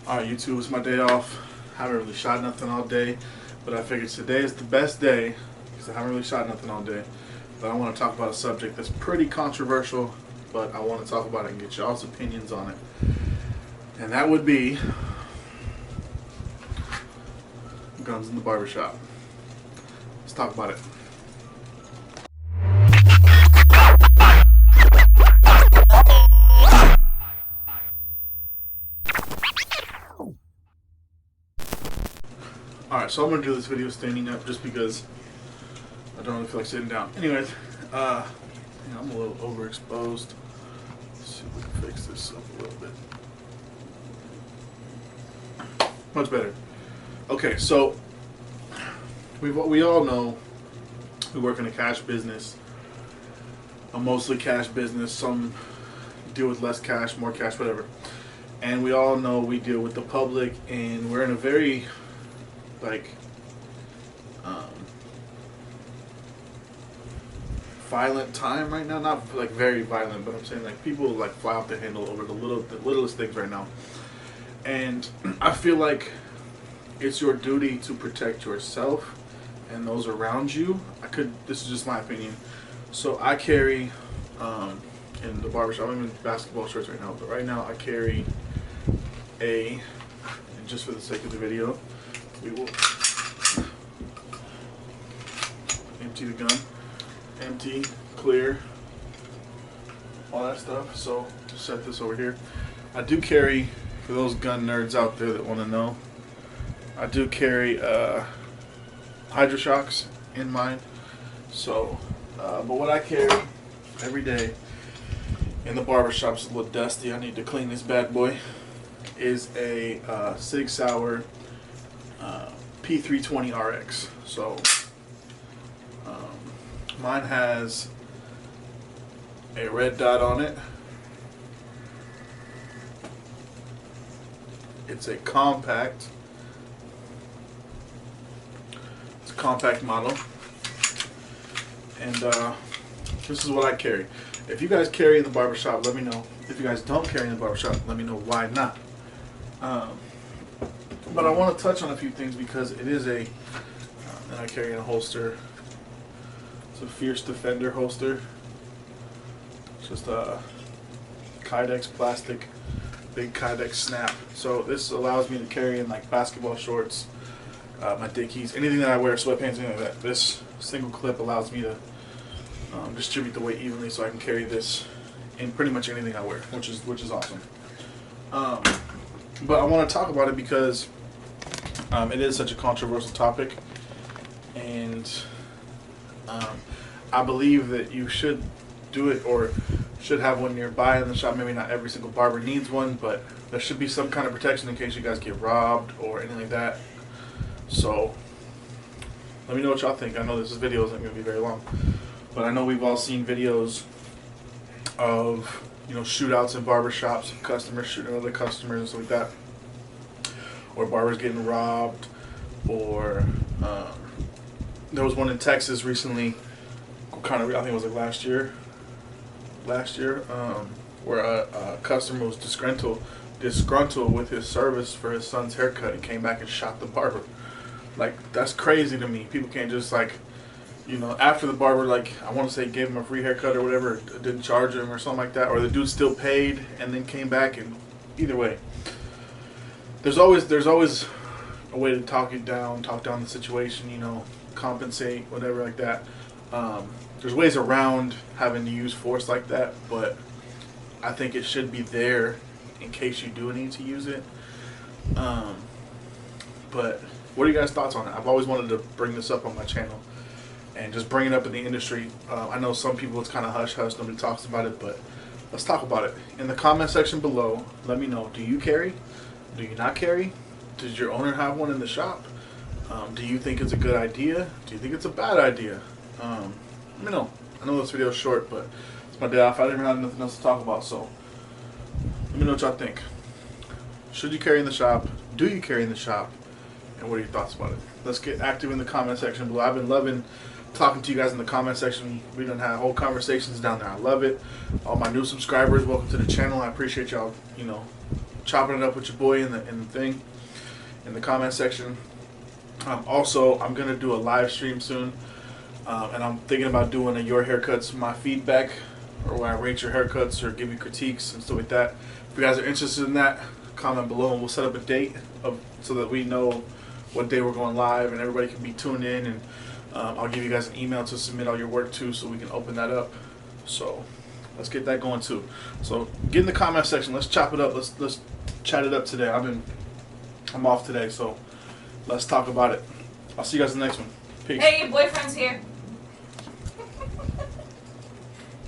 Alright, YouTube, it's my day off. Haven't really shot nothing all day, but I figured today is the best day because I haven't really shot nothing all day. But I want to talk about a subject that's pretty controversial, but I want to talk about it and get y'all's opinions on it. And that would be guns in the barbershop. Let's talk about it. Alright, so I'm going to do this video standing up just because I don't really feel like sitting down. Anyways, I'm a little overexposed. Let's see if we can fix this up a little bit. Much better. Okay, so we all know we work in a cash business, a mostly cash business. Some deal with less cash, more cash, whatever. And we all know we deal with the public, and we're in a very violent time right now. Not like very violent, but I'm saying like people like fly off the handle over the littlest things right now. And I feel like it's your duty to protect yourself and those around you. This is just my opinion. So I carry in the barbershop, I'm in basketball shorts right now, but right now I carry and just for the sake of the video, we will empty the gun. Empty, clear, all that stuff. So just set this over here. I do carry, for those gun nerds out there that want to know, I do carry Hydro Shocks in mine. So, but what I carry every day in the barbershop's a little dusty. I need to clean this bad boy. Is a Sig Sauer P320 RX. So mine has a red dot on it. It's a compact. It's a compact model. And this is what I carry. If you guys carry in the barbershop, let me know. If you guys don't carry in the barbershop, let me know why not. But I want to touch on a few things because it is that I carry in a holster. It's a Fierce Defender holster. It's just a Kydex plastic, big Kydex snap. So this allows me to carry in like basketball shorts, my dickies, anything that I wear, sweatpants, anything like that. This single clip allows me to distribute the weight evenly, so I can carry this in pretty much anything I wear, which is awesome. But I want to talk about it because it is such a controversial topic, and I believe that you should do it or should have one nearby in the shop. Maybe not every single barber needs one, but there should be some kind of protection in case you guys get robbed or anything like that. So let me know what y'all think. I know this video isn't going to be very long, but I know we've all seen videos of shootouts in barbershops, customers shooting other customers and stuff like that, or barbers getting robbed, or there was one in Texas recently, I think it was like last year, where a customer was disgruntled with his service for his son's haircut and came back and shot the barber. Like, that's crazy to me. People can't just after the barber, I want to say gave him a free haircut or whatever, didn't charge him or something like that, or the dude still paid and then came back, and either way, there's always a way to talk down the situation, compensate, whatever like that. There's ways around having to use force like that, but I think it should be there in case you do need to use it. But what are you guys' thoughts on it? I've always wanted to bring this up on my channel and just bring it up in the industry. I know some people it's kind of hush-hush, nobody talks about it, but let's talk about it. In the comment section below, let me know, do you carry? Do you not carry? Does your owner have one in the shop? Do you think it's a good idea? Do you think it's a bad idea? Let me know. I know this video is short, but it's my day off. I didn't have nothing else to talk about, so let me know what y'all think. Should you carry in the shop? Do you carry in the shop? And what are your thoughts about it? Let's get active in the comment section below. I've been loving talking to you guys in the comment section. We done had whole conversations down there. I love it. All my new subscribers, welcome to the channel. I appreciate y'all, chopping it up with your boy in the thing, in the comment section. Also, I'm gonna do a live stream soon, and I'm thinking about doing a your haircuts, my feedback, or where I rate your haircuts or give you critiques and stuff like that. If you guys are interested in that, comment below and we'll set up a date so that we know what day we're going live and everybody can be tuned in, and I'll give you guys an email to submit all your work to so we can open that up. So let's get that going too. So get in the comment section. Let's chop it up. Let's chat it up today. I'm off today, so let's talk about it. I'll see you guys in the next one. Peace. Hey, your boyfriend's here.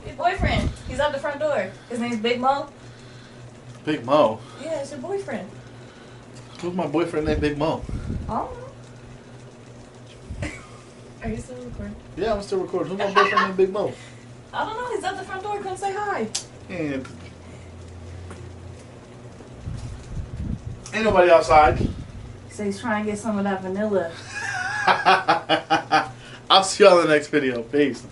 Your boyfriend. He's out the front door. His name's Big Mo. Big Mo? Yeah, it's your boyfriend. Who's my boyfriend named Big Mo? I don't know. Are you still recording? Yeah, I'm still recording. Who's my boyfriend named Big Mo? I don't know. He's at the front door. Come say hi. And ain't nobody outside. So he's trying to get some of that vanilla. I'll see y'all in the next video. Peace.